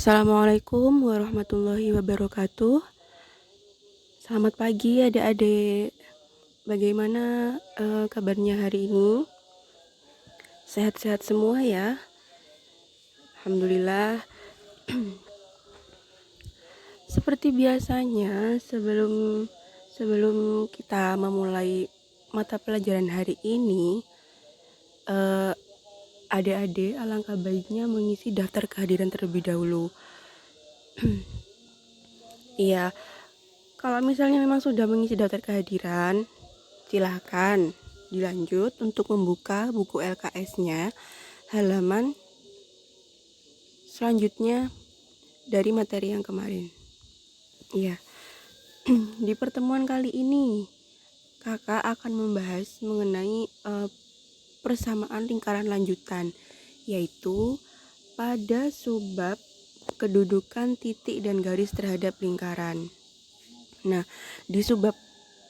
Assalamualaikum warahmatullahi wabarakatuh. Selamat pagi adik-adik. Bagaimana kabarnya hari ini? Sehat-sehat semua ya? Alhamdulillah. Seperti biasanya, sebelum kita memulai mata pelajaran hari ini, adik-adik alangkah baiknya mengisi daftar kehadiran terlebih dahulu. Iya, kalau misalnya memang sudah mengisi daftar kehadiran, silahkan dilanjut untuk membuka buku LKS-nya halaman selanjutnya dari materi yang kemarin. Iya, di pertemuan kali ini kakak akan membahas mengenai persamaan lingkaran lanjutan, yaitu pada subbab kedudukan titik dan garis terhadap lingkaran. Nah, di subbab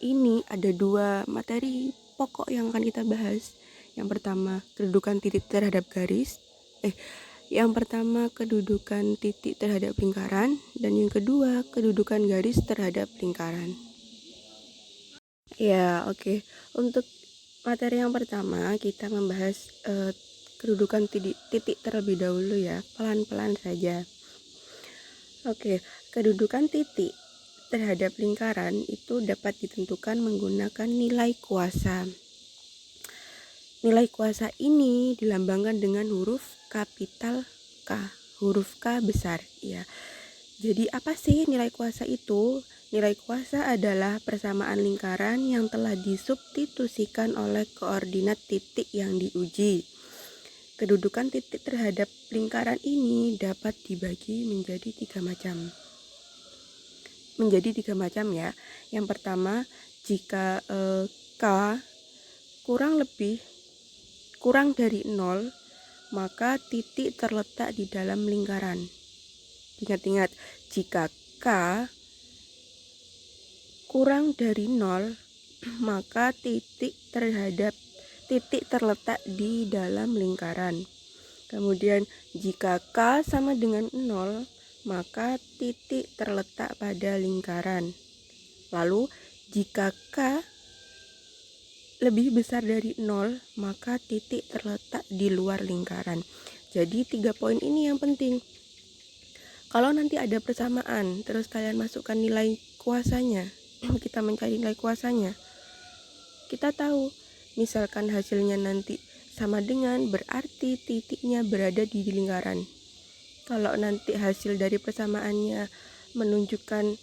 ini ada dua materi pokok yang akan kita bahas. Yang pertama, kedudukan titik terhadap garis. Yang pertama, kedudukan titik terhadap lingkaran. Dan yang kedua, kedudukan garis terhadap lingkaran. Ya, oke. Untuk materi yang pertama, kita membahas kedudukan titik terlebih dahulu ya. Pelan-pelan saja. Oke, kedudukan titik terhadap lingkaran itu dapat ditentukan menggunakan nilai kuasa. Nilai kuasa ini dilambangkan dengan huruf kapital K, huruf K besar ya. Jadi apa sih nilai kuasa itu? Nilai kuasa adalah persamaan lingkaran yang telah disubstitusikan oleh koordinat titik yang diuji. Kedudukan titik terhadap lingkaran ini dapat dibagi menjadi tiga macam ya. Yang pertama, jika K kurang dari 0, maka titik terletak di dalam lingkaran. Ingat-ingat, jika K kurang dari 0, maka titik terletak di dalam lingkaran. Kemudian jika K sama dengan 0, maka titik terletak pada lingkaran. Lalu jika K lebih besar dari 0, maka titik terletak di luar lingkaran. Jadi 3 poin ini yang penting. Kalau nanti ada persamaan, terus kalian masukkan nilai kuasanya, kita mencari nilai kuasanya, kita tahu misalkan hasilnya nanti sama dengan, berarti titiknya berada di lingkaran. Kalau nanti hasil dari persamaannya menunjukkan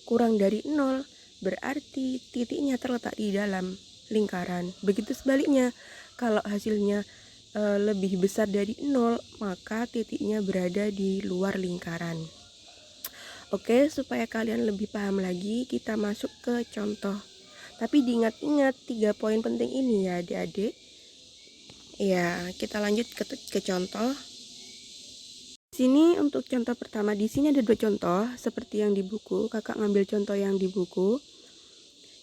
kurang dari 0, berarti titiknya terletak di dalam lingkaran. Begitu sebaliknya, kalau hasilnya lebih besar dari 0, maka titiknya berada di luar lingkaran. Oke, supaya kalian lebih paham lagi, kita masuk ke contoh. Tapi diingat-ingat 3 poin penting ini ya adik-adik. Ya, kita lanjut ke contoh. Sini untuk contoh pertama, di sini ada 2 contoh seperti yang di buku. Kakak ngambil contoh yang di buku.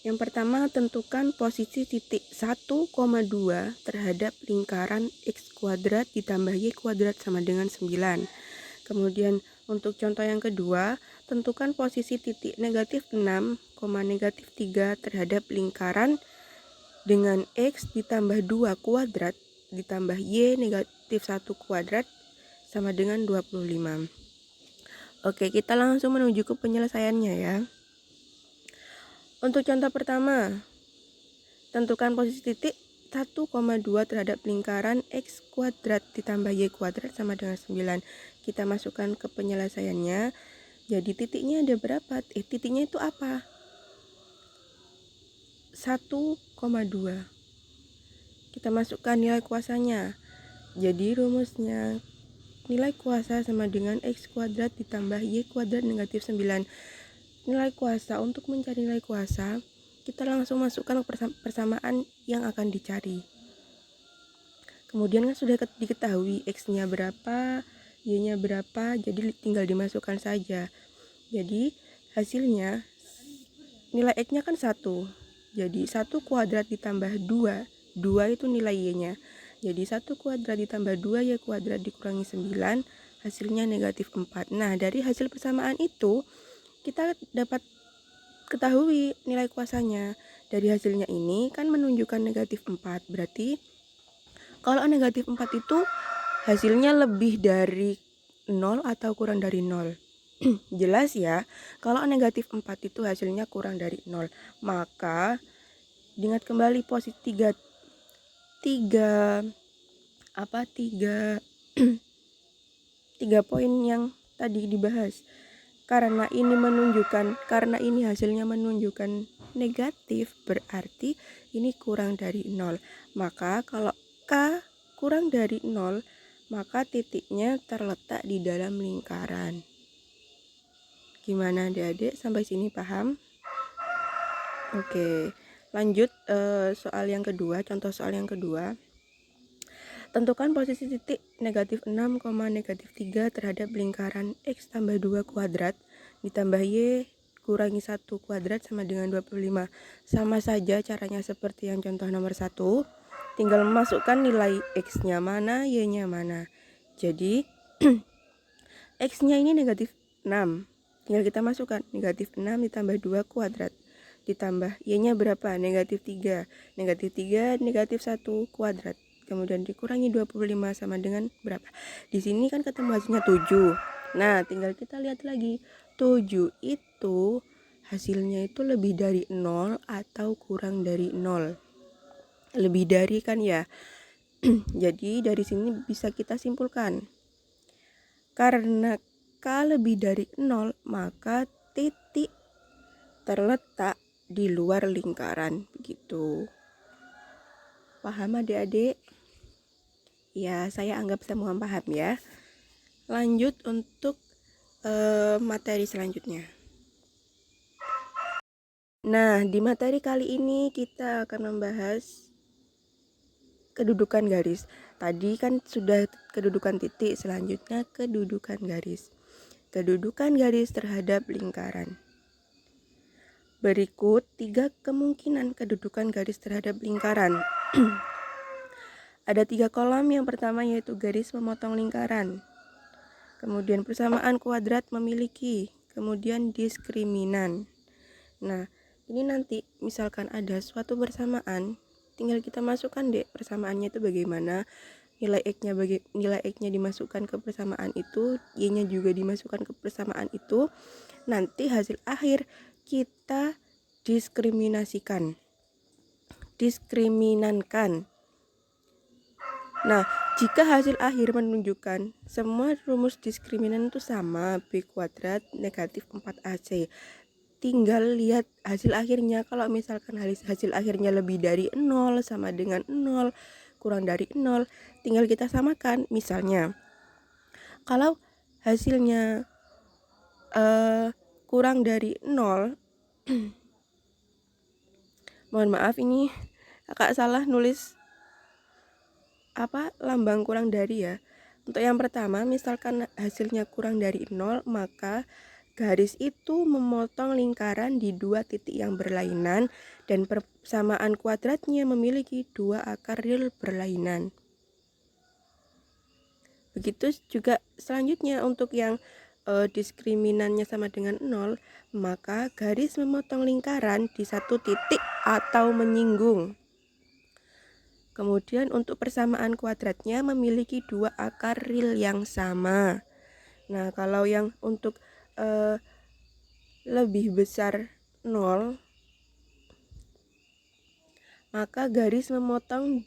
Yang pertama, tentukan posisi titik 1,2 terhadap lingkaran x kuadrat ditambah y kuadrat sama dengan 9. Kemudian untuk contoh yang kedua, tentukan posisi titik negatif 6, negatif 3 terhadap lingkaran dengan x ditambah 2 kuadrat ditambah y negatif 1 kuadrat sama dengan 25. Oke, kita langsung menuju ke penyelesaiannya ya. Untuk contoh pertama, tentukan posisi titik 1,2 terhadap lingkaran x kuadrat ditambah y kuadrat sama dengan 9. Kita masukkan ke penyelesaiannya. Jadi titiknya ada berapa? Titiknya itu apa? 1,2. Kita masukkan nilai kuasanya. Jadi rumusnya nilai kuasa sama dengan x kuadrat ditambah y kuadrat negatif 9. Nilai kuasa, untuk mencari nilai kuasa, kita langsung masukkan persamaan yang akan dicari. Kemudian kan sudah diketahui x-nya berapa, y-nya berapa, jadi tinggal dimasukkan saja. Jadi hasilnya nilai x-nya kan 1. Jadi 1 kuadrat ditambah 2 itu nilai y-nya. Jadi 1 kuadrat ditambah 2y kuadrat dikurangi 9 hasilnya negatif 4. Nah, dari hasil persamaan itu kita dapat ketahui nilai kuasanya. Dari hasilnya ini kan menunjukkan negatif 4. Berarti kalau negatif 4 itu hasilnya lebih dari 0 atau kurang dari 0. Jelas ya, kalau negatif 4 itu hasilnya kurang dari 0. Maka ingat kembali posisi 3 poin yang tadi dibahas. Karena ini hasilnya menunjukkan negatif, berarti ini kurang dari 0. Maka kalau K kurang dari 0, maka titiknya terletak di dalam lingkaran. Gimana adik-adik, sampai sini paham? Oke, lanjut soal yang kedua, contoh soal yang kedua. Tentukan posisi titik negatif 6, negatif 3 terhadap lingkaran X tambah 2 kuadrat ditambah Y kurangi 1 kuadrat sama dengan 25. Sama saja caranya seperti yang contoh nomor 1. Tinggal masukkan nilai X-nya mana, Y-nya mana. Jadi X-nya ini negatif 6. Tinggal kita masukkan negatif 6 ditambah 2 kuadrat. Ditambah Y-nya berapa? Negatif 3. Negatif 3, negatif 1 kuadrat. Kemudian dikurangi 25 sama dengan berapa? Di sini kan ketemu hasilnya 7. Nah, tinggal kita lihat lagi. 7 itu hasilnya itu lebih dari 0 atau kurang dari 0. Lebih dari kan ya. Jadi dari sini bisa kita simpulkan. Karena K lebih dari 0, maka titik terletak di luar lingkaran. Begitu. Paham adik-adik? Ya, saya anggap semua paham ya. Lanjut untuk materi selanjutnya. Nah, di materi kali ini kita akan membahas kedudukan garis. Tadi kan sudah kedudukan titik, selanjutnya kedudukan garis. Kedudukan garis terhadap lingkaran. Berikut 3 kemungkinan kedudukan garis terhadap lingkaran. Ada 3 kolom. Yang pertama yaitu garis memotong lingkaran. Kemudian persamaan kuadrat memiliki. Kemudian diskriminan. Nah, ini nanti misalkan ada suatu persamaan, tinggal kita masukkan deh persamaannya itu bagaimana. Nilai X-nya dimasukkan ke persamaan itu, Y-nya juga dimasukkan ke persamaan itu. Nanti hasil akhir kita diskriminankan. Nah, jika hasil akhir menunjukkan semua rumus diskriminan itu sama, B kuadrat negatif 4AC. Tinggal lihat hasil akhirnya. Kalau misalkan hasil akhirnya lebih dari 0 sama dengan 0, kurang dari 0, tinggal kita samakan. Misalnya, kalau hasilnya kurang dari 0, mohon maaf ini kakak salah nulis lambang kurang dari ya. Untuk yang pertama, misalkan hasilnya kurang dari 0, maka garis itu memotong lingkaran di 2 titik yang berlainan dan persamaan kuadratnya memiliki 2 akar real berlainan. Begitu juga selanjutnya untuk yang diskriminannya sama dengan 0, maka garis memotong lingkaran di 1 titik atau menyinggung. Kemudian untuk persamaan kuadratnya memiliki 2 akar real yang sama. Nah, kalau yang untuk lebih besar 0, maka garis memotong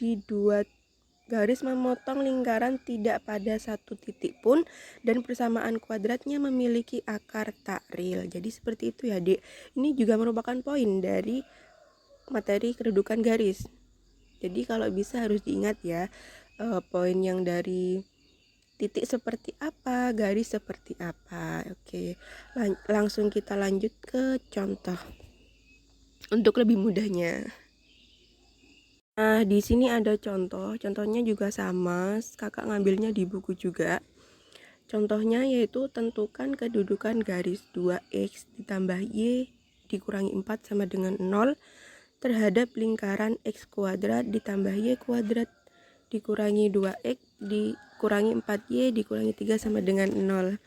lingkaran tidak pada 1 titik pun dan persamaan kuadratnya memiliki akar tak real. Jadi seperti itu ya, Dik. Ini juga merupakan poin dari materi kedudukan garis. Jadi kalau bisa harus diingat ya, poin yang dari titik seperti apa, garis seperti apa. Oke, langsung kita lanjut ke contoh untuk lebih mudahnya. Nah, di sini ada contohnya juga sama, kakak ngambilnya di buku juga. Contohnya yaitu tentukan kedudukan garis 2x ditambah y dikurangi 4 sama dengan 0 terhadap lingkaran x kuadrat ditambah y kuadrat dikurangi 2x kurangi 4Y dikurangi 3 sama dengan 0.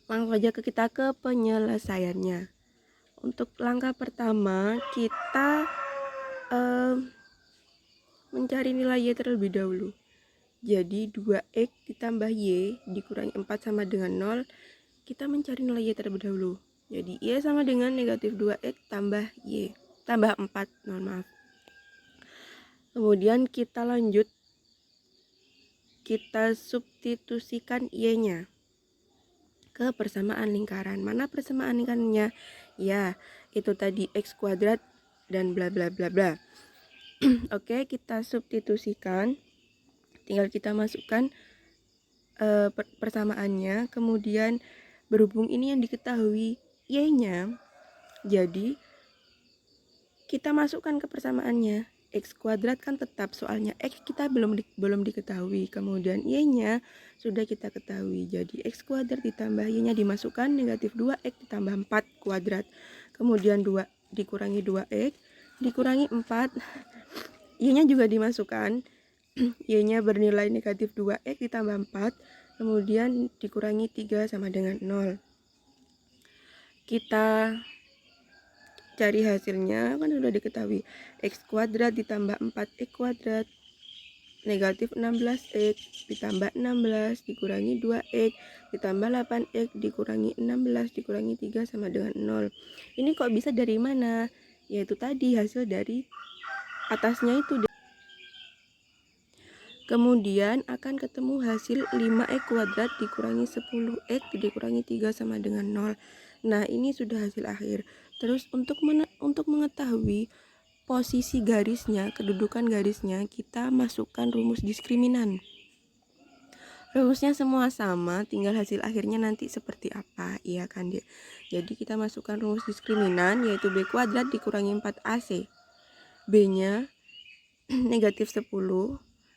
Langsung aja kita ke penyelesaiannya. Untuk langkah pertama, kita mencari nilai Y terlebih dahulu. Jadi 2X ditambah Y dikurangi 4 sama dengan 0. Kita mencari nilai Y terlebih dahulu. Jadi Y sama dengan negatif 2X tambah Y. Tambah 4, mohon maaf. Kemudian kita lanjut. Kita substitusikan Y-nya ke persamaan lingkaran. Mana persamaan lingkarannya? Ya, itu tadi X kuadrat dan bla bla bla bla. Oke, kita substitusikan. Tinggal kita masukkan persamaannya. Kemudian berhubung ini yang diketahui Y-nya, jadi kita masukkan ke persamaannya. X kuadrat kan tetap, soalnya X kita belum diketahui. Kemudian Y-nya sudah kita ketahui. Jadi X kuadrat ditambah Y-nya dimasukkan, negatif 2X ditambah 4 kuadrat. Kemudian 2 dikurangi 2X dikurangi 4. Y-nya juga dimasukkan. Y-nya bernilai negatif 2X ditambah 4. Kemudian dikurangi 3 sama dengan 0. Kita cari hasilnya, kan sudah diketahui. X kuadrat ditambah 4X kuadrat negatif 16X ditambah 16 dikurangi 2X ditambah 8X dikurangi 16 dikurangi 3 sama dengan 0. Ini kok bisa dari mana? Yaitu tadi hasil dari atasnya itu. Kemudian akan ketemu hasil 5X kuadrat dikurangi 10X dikurangi 3 sama dengan 0. Nah, ini sudah hasil akhir. Terus untuk mengetahui posisi garisnya, kedudukan garisnya, kita masukkan rumus diskriminan. Rumusnya semua sama, tinggal hasil akhirnya nanti seperti apa, iya kan dia. Jadi kita masukkan rumus diskriminan, yaitu B kuadrat dikurangi 4AC. B-nya negatif 10,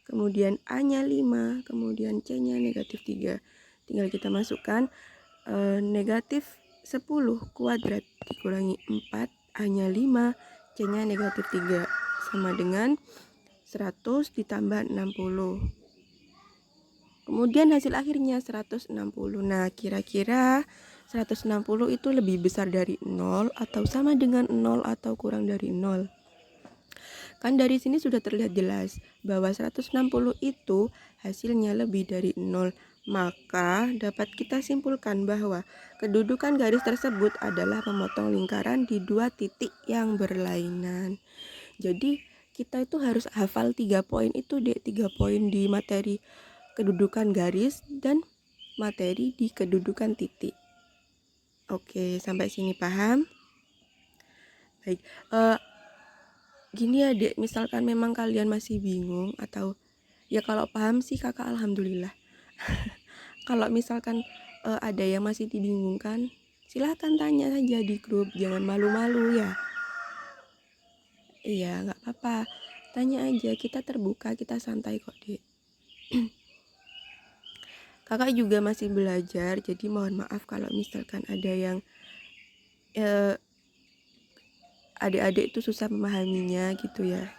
kemudian A-nya 5, kemudian C-nya negatif 3. Tinggal kita masukkan negatif 10 kuadrat dikurangi 4, A-nya 5, C-nya negatif 3, sama dengan 100 ditambah 60. Kemudian hasil akhirnya 160. Nah, kira-kira 160 itu lebih besar dari 0 atau sama dengan 0 atau kurang dari 0? Kan dari sini sudah terlihat jelas bahwa 160 itu hasilnya lebih dari 0. Maka dapat kita simpulkan bahwa kedudukan garis tersebut adalah memotong lingkaran di 2 titik yang berlainan. Jadi kita itu harus hafal 3 poin itu, 3 poin di materi kedudukan garis dan materi di kedudukan titik. Oke, sampai sini paham? Baik, gini ya dek, misalkan memang kalian masih bingung atau ya kalau paham sih kakak alhamdulillah. Kalau misalkan ada yang masih dibingungkan, silahkan tanya saja di grup, jangan malu-malu ya. Iya, nggak apa-apa, tanya aja, kita terbuka, kita santai kok dek. Kakak juga masih belajar, jadi mohon maaf kalau misalkan ada yang adik-adik itu susah memahaminya gitu ya.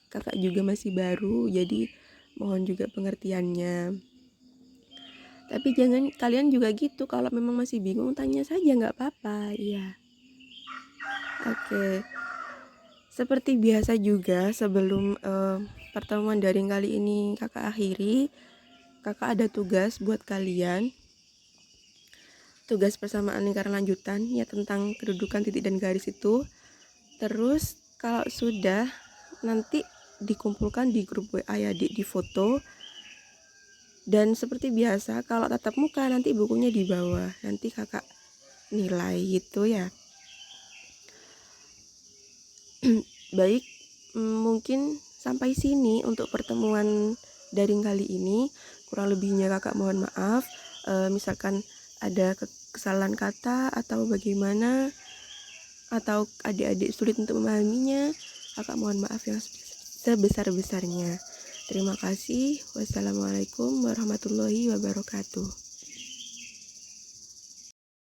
Kakak juga masih baru, jadi mohon juga pengertiannya. Tapi jangan kalian juga gitu, kalau memang masih bingung tanya saja, nggak apa-apa ya. Oke, seperti biasa juga sebelum pertemuan daring kali ini kakak akhiri, kakak ada tugas buat kalian. Tugas persamaan lingkaran lanjutan ya, tentang kedudukan titik dan garis itu. Terus kalau sudah, nanti dikumpulkan di grup WA ya, di foto. Dan seperti biasa kalau tatap muka nanti bukunya di bawah, nanti kakak nilai gitu ya. Baik, mungkin sampai sini untuk pertemuan daring kali ini. Kurang lebihnya kakak mohon maaf. Misalkan ada kesalahan kata atau bagaimana, atau adik-adik sulit untuk memahaminya, kakak mohon maaf yang sebesar-besarnya. Terima kasih. Wassalamualaikum warahmatullahi wabarakatuh.